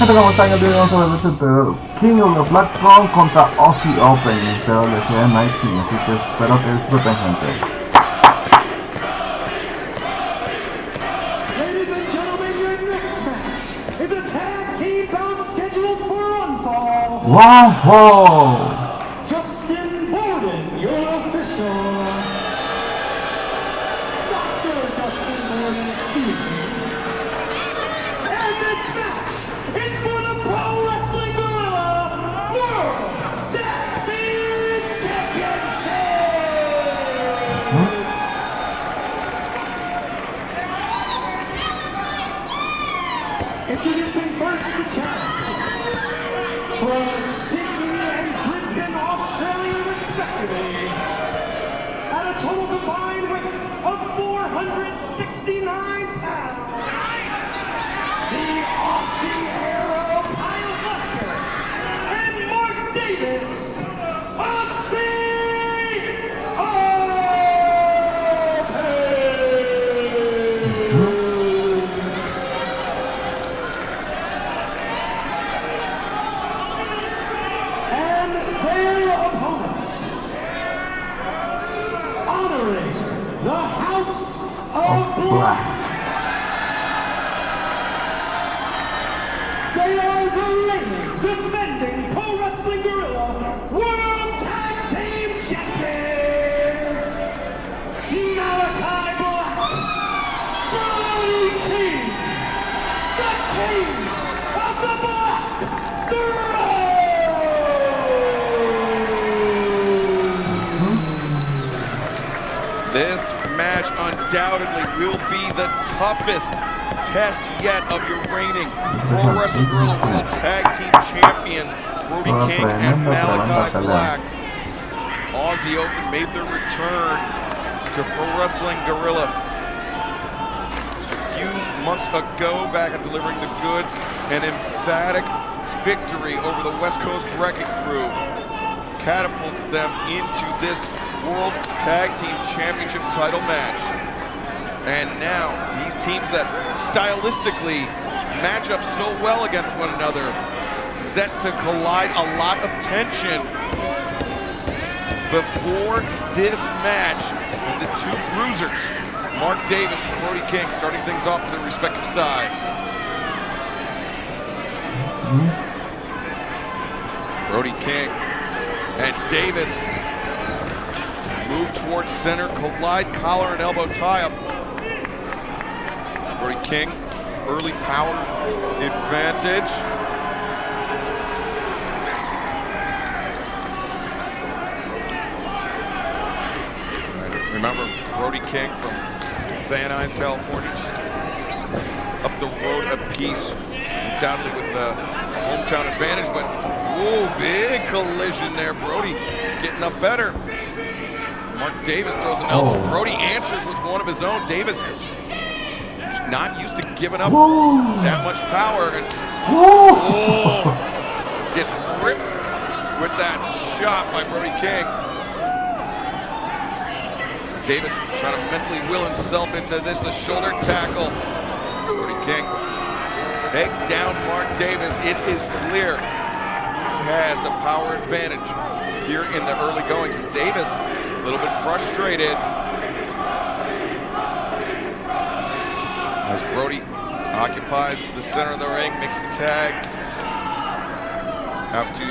Gente, ¿cómo están? El video sobre el King of the Black Throne contra Aussie Open, el PWG Night King, así que espero que disfruten, gente. Ladies and gentlemen, your next match is a tag team bout scheduled for one fall. One fall! Justin Borden, your official. Dr. Justin Borden, excuse me. And this match is for the Pro Wrestling Guerrilla World Tag Team Championship! Introducing first the challenge from Sydney and Brisbane, Australia, respectively, at a total combined weight of 469 pounds, the Aussie hero Kyle Fletcher and Mark Davis, Aussie and their opponents, honoring the House of Black. They are the reigning, defending Pro Wrestling Guerrilla World Tag Team Champions, Malachi Black, Brody King, the Kings of the Black Throne. This match undoubtedly will be the toughest test yet of your reigning Pro Wrestling Guerrilla World Tag Team Champions, Brody King and Malachi Black. Aussie Open made their return to Pro Wrestling Guerrilla just a few months ago, back at delivering the goods, an emphatic victory over the West Coast Wrecking Crew catapulted them into this World Tag Team Championship title match. And now, these teams that stylistically match up so well against one another, set to collide. A lot of tension before this match. The two bruisers, Mark Davis and Brody King, starting things off for their respective sides. Brody King and Davis move towards center, collide, collar and elbow tie-up. Brody King, early power advantage. Remember, Brody King from Van Nuys, California, just up the road a piece, undoubtedly with the hometown advantage, but whoa, big collision there. Brody getting up better. Mark Davis throws an elbow. Brody answers with one of his own. Davis is not used to giving up that much power, and gets ripped with that shot by Brody King. Davis trying to mentally will himself into this, the shoulder tackle. Brody King takes down Mark Davis. It is clear who has the power advantage here in the early goings. And Davis a little bit frustrated as Brody occupies the center of the ring, makes the tag out to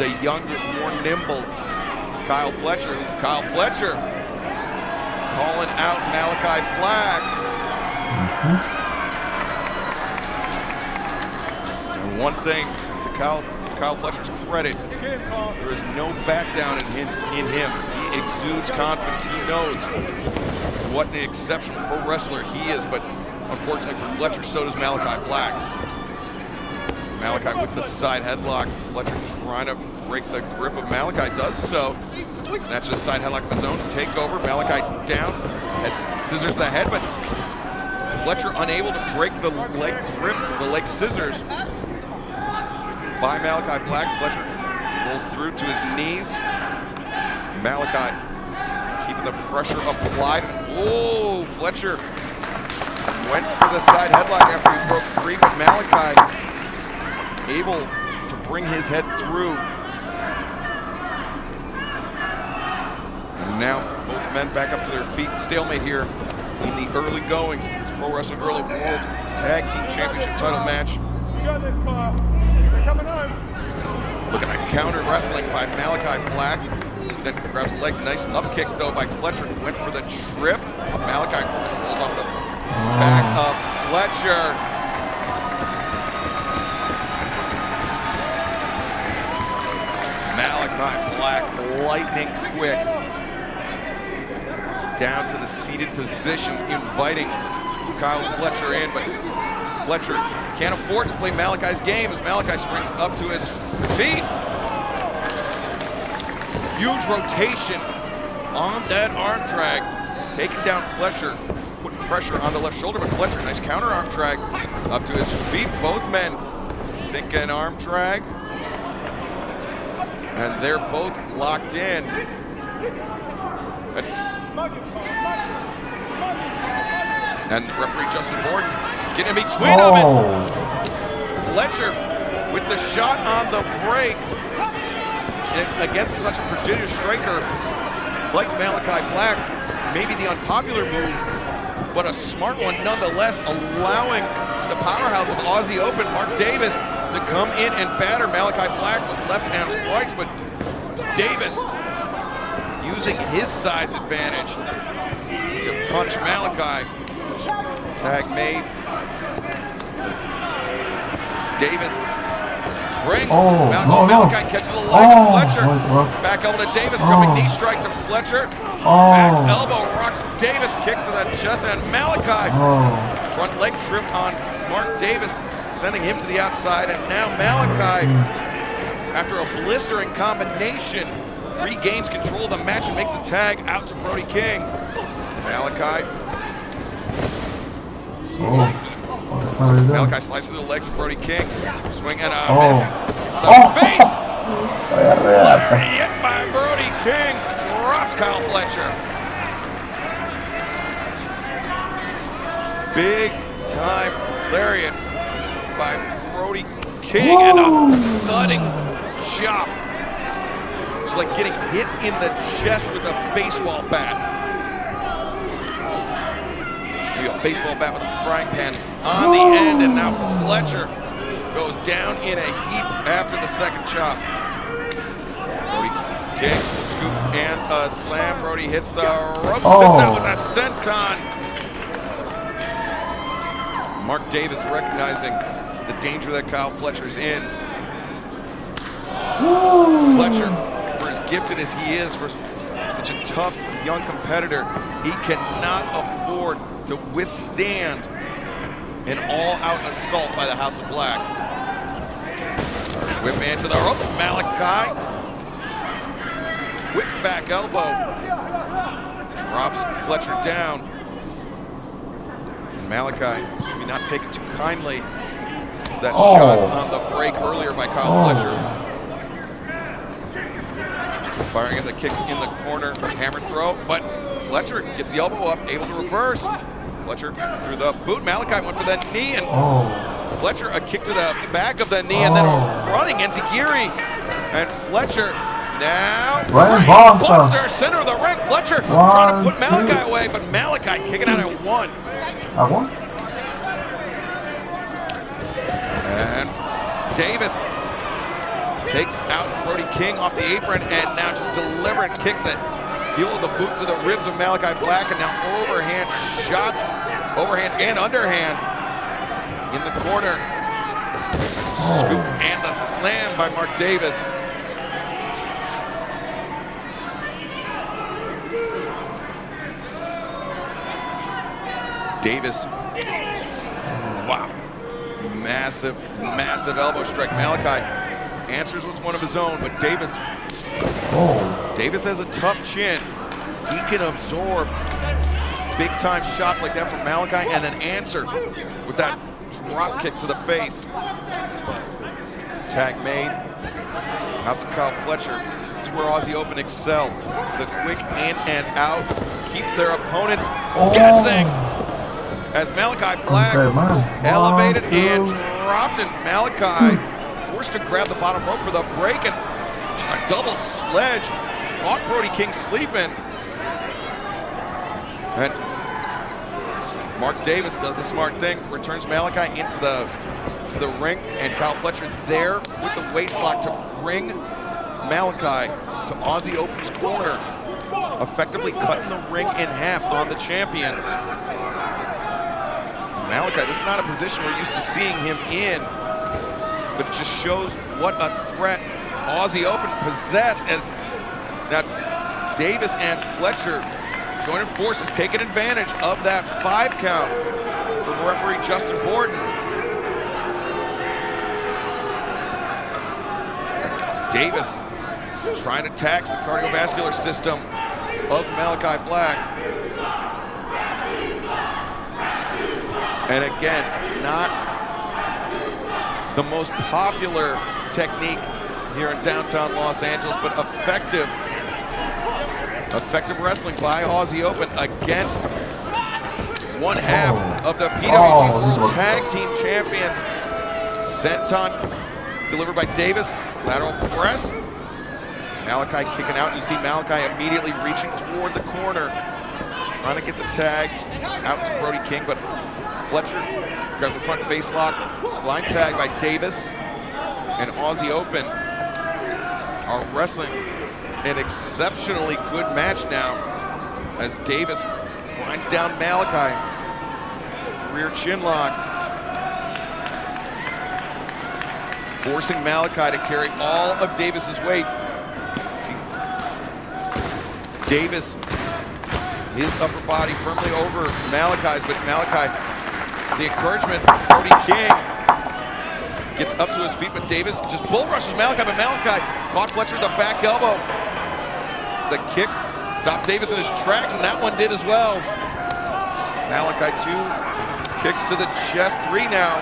the younger, more nimble Kyle Fletcher. Kyle Fletcher calling out Malachi Black. And one thing to Kyle Fletcher's credit, there is no back down in him. He exudes confidence. He knows what an exceptional pro wrestler he is, but unfortunately for Fletcher, so does Malachi Black. Malachi with the side headlock. Fletcher trying to break the grip of Malachi, does so. Snatches a side headlock of his own, take over. Malachi down, scissors the head, but Fletcher unable to break the leg grip, the leg scissors by Malachi Black. Fletcher rolls through to his knees. Malachi keeping the pressure applied. Whoa, Fletcher went for the side headlock after he broke free, but Malachi able to bring his head through. And now both men back up to their feet. Stalemate here in the early goings. It's Pro Wrestling Guerrilla World Tag Team Championship title match. We got this, Carl. They're coming on. Looking at counter wrestling by Malachi Black. Then grabs the legs. Nice up kick though by Fletcher. Went for the trip. Malachi rolls off the back of Fletcher. Malachi Black, lightning quick. Down to the seated position, inviting Kyle Fletcher in, but Fletcher can't afford to play Malachi's game as Malachi springs up to his feet. Huge rotation on that arm drag, taking down Fletcher, putting pressure on the left shoulder, but Fletcher, nice counter arm drag, up to his feet. Both men thinking arm drag, and they're both locked in. And referee Justin Gordon getting in between of it. Fletcher with the shot on the break. And against such a prodigious striker like Malachi Black, maybe the unpopular move, but a smart one nonetheless, allowing the powerhouse of Aussie Open, Mark Davis, to come in and batter Malachi Black with lefts and rights, but Davis using his size advantage to punch Malachi. Tag made. Davis brings Malachi catches the leg of Fletcher. Back elbow to Davis, coming knee strike to Fletcher. Back elbow rocks Davis, kick to the chest, and Malachi front leg trip on Mark Davis, sending him to the outside. And now Malachi, after a blistering combination, regains control of the match and makes the tag out to Brody King. Malachi. Malachi slices through the legs of Brody King. Swing and a miss. The face! Hit by Brody King. Drops Kyle Fletcher. Big time lariat by Brody King and a thudding chop. It's like getting hit in the chest with a baseball bat. A baseball bat with a frying pan on the end, and now Fletcher goes down in a heap after the second chop. Brody King, scoop and a slam. Brody hits the rope, sits out with a senton. Mark Davis recognizing the danger that Kyle Fletcher's in. Fletcher, for as gifted as he is, for such a tough young competitor, he cannot afford to withstand an all-out assault by the House of Black. Whip into the rope, Malachi. Whip back elbow. Drops Fletcher down. And Malachi, maybe not taken too kindly to that shot on the break earlier by Kyle Fletcher. Firing in the kicks in the corner, hammer throw, but Fletcher gets the elbow up, able to reverse. Fletcher through the boot. Malachi went for the knee, and Fletcher a kick to the back of the knee, and then a running enziguri. And Fletcher now buster center of the ring. Fletcher trying to put Malachi away, but Malachi kicking out at one. And Davis takes out Brody King off the apron, and now just delivering kicks that heel of the boot to the ribs of Malachi Black, and now overhand shots, overhand and underhand in the corner. Scoop and the slam by Mark Davis. Davis, wow, massive, massive elbow strike. Malachi answers with one of his own, but Davis has a tough chin. He can absorb big time shots like that from Malachi and then answer with that drop kick to the face. Tag made. Out to Kyle Fletcher. This is where Aussie Open excel. The quick in and out. Keep their opponents guessing. As Malachi Black elevated and dropped, and Malachi forced to grab the bottom rope for the break, and just a double sledge. Caught Brody King sleeping. And Mark Davis does the smart thing, returns Malachi into the ring, and Kyle Fletcher there with the waist lock to bring Malachi to Aussie Open's corner, effectively cutting the ring in half on the champions. Malachi, this is not a position we're used to seeing him in, but it just shows what a threat Aussie Open possess, as now Davis and Fletcher joining forces, taking advantage of that 5 count from referee Justin Borden. Davis trying to tax the cardiovascular system of Malachi Black. And again, not the most popular technique here in downtown Los Angeles, but effective wrestling by Aussie Open against one half of the PWG World Tag Team Champions. Senton delivered by Davis, lateral press. Malachi kicking out. You see Malachi immediately reaching toward the corner, trying to get the tag out to Brody King, but Fletcher grabs the front face lock. Line tag by Davis, and Aussie Open are wrestling an exceptionally good match now as Davis grinds down Malachi. Rear chin lock. Forcing Malachi to carry all of Davis's weight. See, Davis, his upper body firmly over Malachi's, but Malachi, the encouragement, Brody King gets up to his feet, but Davis just bull rushes Malachi, but Malachi caught Fletcher with the back elbow. The kick stopped Davis in his tracks, and that one did as well. Malachi 2 kicks to the chest, 3 now.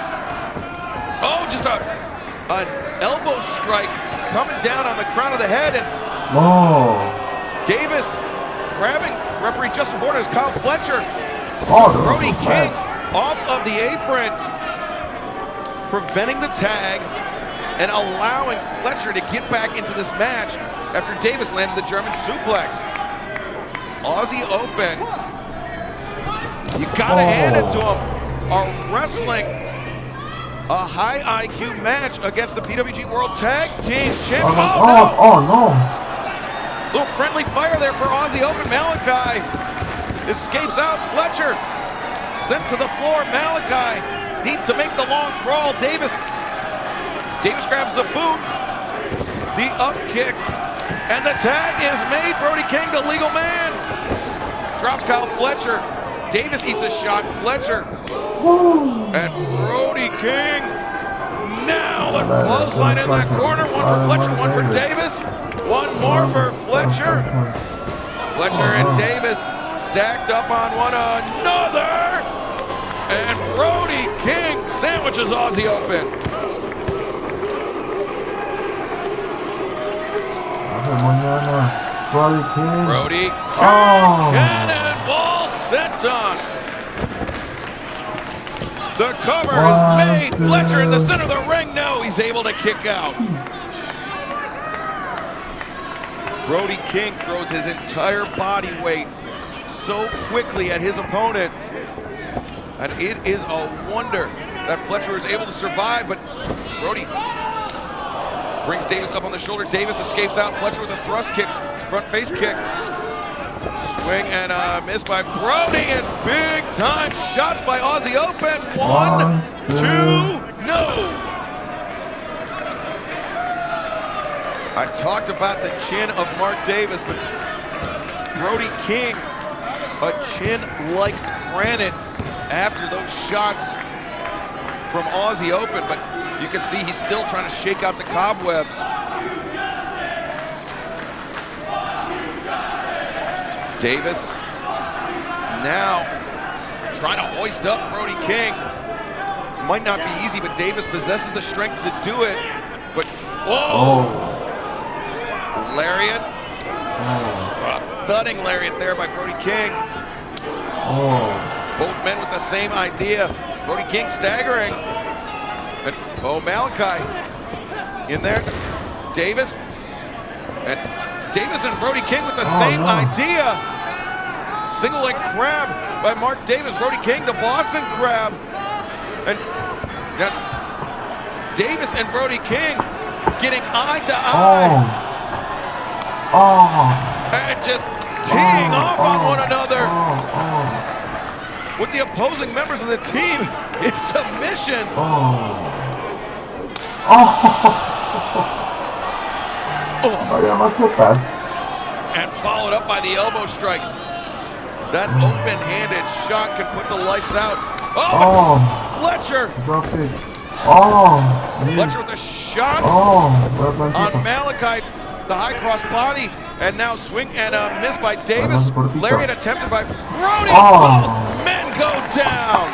Oh, just an elbow strike coming down on the crown of the head, and Davis grabbing referee Justin Borden as Kyle Fletcher. Brody King off of the apron, preventing the tag and allowing Fletcher to get back into this match after Davis landed the German suplex. Aussie Open, you gotta hand it to him, are wrestling a high IQ match against the PWG World Tag Team Champions. Oh no! Little friendly fire there for Aussie Open. Malachi escapes out. Fletcher sent to the floor. Malachi needs to make the long crawl. Davis grabs the boot, the up kick, and the tag is made. Brody King, the legal man, drops Kyle Fletcher. Davis eats a shot. Fletcher and Brody King. Now the clothesline in that corner. One for Fletcher, one for Davis. One more for Fletcher. Fletcher and Davis stacked up on one another. And Brody King sandwiches Aussie Open. Brody King. Cannonball senton. The cover is made. Fletcher in the center of the ring. No, he's able to kick out. Brody King throws his entire body weight so quickly at his opponent, and it is a wonder that Fletcher is able to survive, but Brody brings Davis up on the shoulder. Davis escapes out. Fletcher with a thrust kick, front face kick. Swing and a miss by Brody, and big time shots by Aussie Open. 1, 2, no. I talked about the chin of Mark Davis, but Brody King, a chin like granite after those shots from Aussie Open, but you can see he's still trying to shake out the cobwebs. Davis now trying to hoist up Brody King. Might not be easy, but Davis possesses the strength to do it. But, whoa! Lariat. A thudding lariat there by Brody King. Both men with the same idea. Brody King staggering. But, Malachi in there. Davis. And Davis and Brody King with the same idea. Single leg crab by Mark Davis. Brody King, the Boston crab. And now Davis and Brody King getting eye to eye. And just teeing off on one another. With the opposing members of the team in submissions. And followed up by the elbow strike. That open-handed shot can put the lights out. Fletcher. Fletcher with a shot on Malachi, the high cross body, and now swing and a miss by Davis. Lariat attempted by Brody. Both men go down.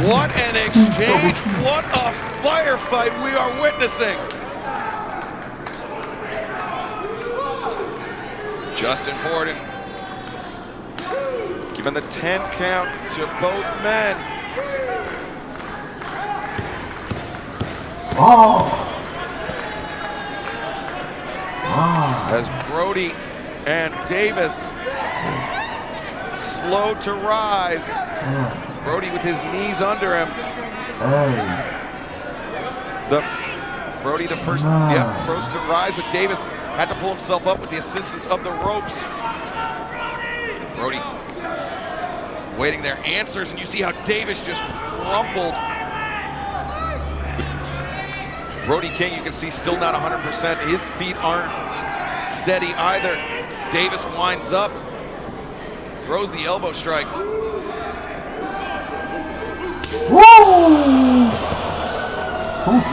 What an exchange! What a firefight we are witnessing. Justin Borden giving the 10 count to both men. As Brody and Davis slow to rise. Brody with his knees under him. Brody the first, first to rise, but Davis had to pull himself up with the assistance of the ropes. Brody waiting their answers, and you see how Davis just crumpled. Brody King, you can see, still not 100%. His feet aren't steady either. Davis winds up, throws the elbow strike.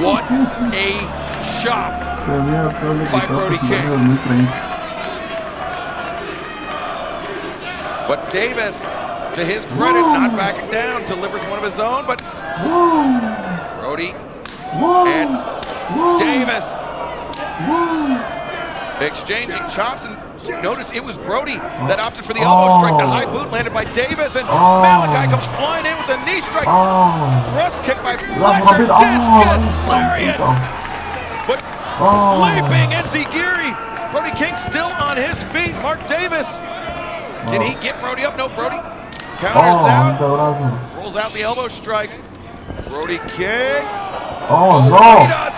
What a shot by Brody King. But Davis, to his credit, not backing down, delivers one of his own, but Brody and Davis exchanging chops, and notice it was Brody that opted for the elbow strike. The high boot landed by Davis, and Malachi comes flying in with a knee strike. Thrust kick by Fletcher, discus lariat. But leaping Enziguri. Brody King still on his feet. Mark Davis. Can he get Brody up? No, Brody counters out. Rolls out the elbow strike. Brody King. Wait a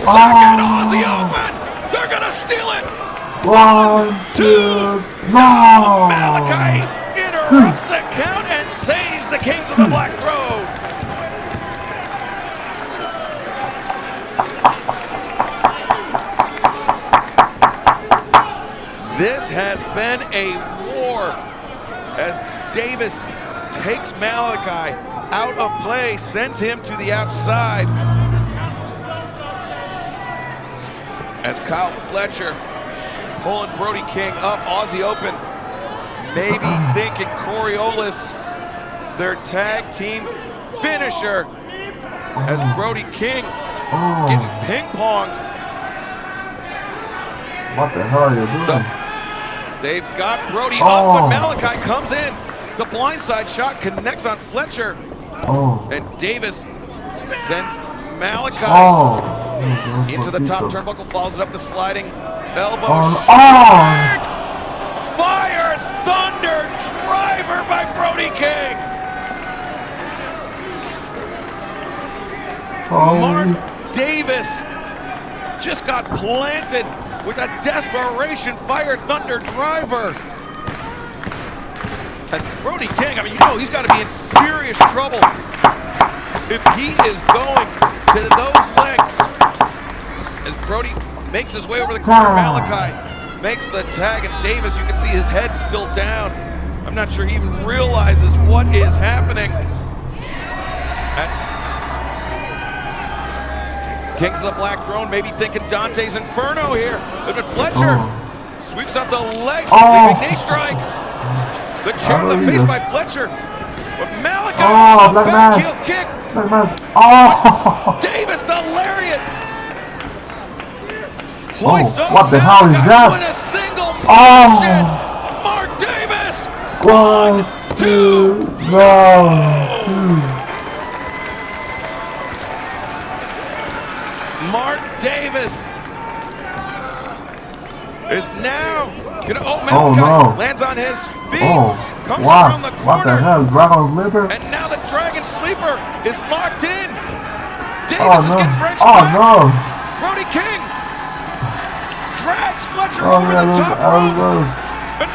second, Aussie open. They're gonna steal it. 1, 2, no! Malachi interrupts the count and saves the Kings of the Black Throne. This has been a war as Davis takes Malachi out of play, sends him to the outside. As Kyle Fletcher pulling Brody King up, Aussie open, maybe thinking Coriolis, their tag team finisher, as Brody King getting ping-ponged. What the hell are you doing? They've got Brody up, but Malachi comes in. The blindside shot connects on Fletcher. And Davis sends Malachi into the top turnbuckle, follows it up the sliding elbow strike. Fires Thunder Driver by Brody King. Mark Davis just got planted with a desperation Fire Thunder Driver. And Brody King, I mean, you know he's got to be in serious trouble if he is going to those legs. As Brody makes his way over the corner, Malachi makes the tag, and Davis, you can see his head still down. I'm not sure he even realizes what is happening. Kings of the Black Throne maybe thinking Dante's Inferno here. But Fletcher sweeps out the legs, leaping knee strike. The chair to the face by Fletcher. But Malachi, the back heel kick. Davis, the lariat. Hoist up what the hell is that? With a single motion. Mark Davis. 1, 2, no. is now gonna, Oh, Malachi no. lands on his feet, Oh, comes what? around the What the corner, hell? Dragon Sleeper? and now the Dragon Sleeper is locked in. Davis Oh is no! getting wrenched Oh back. no! Brody King drags Fletcher Oh over yeah, the top rope. And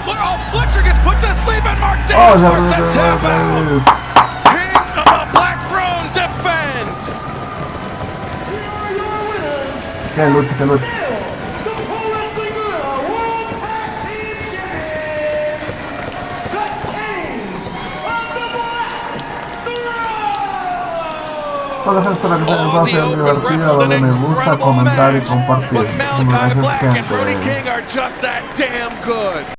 look, oh, Fletcher gets put to sleep, and Mark Davis forced to tap out. Kings of the Black Throne defend. Here are your winners. Que lucha, que lucha. The Pro Wrestling World Tag Team Champions, the Kings of the Black Throne. Todo eso espero que se les Aussie hace Open divertido, wrestled darle an me gusta, incredible comentar y match, compartir. but Malachi Muchas Black gracias, and Brody gente. King are just that damn good.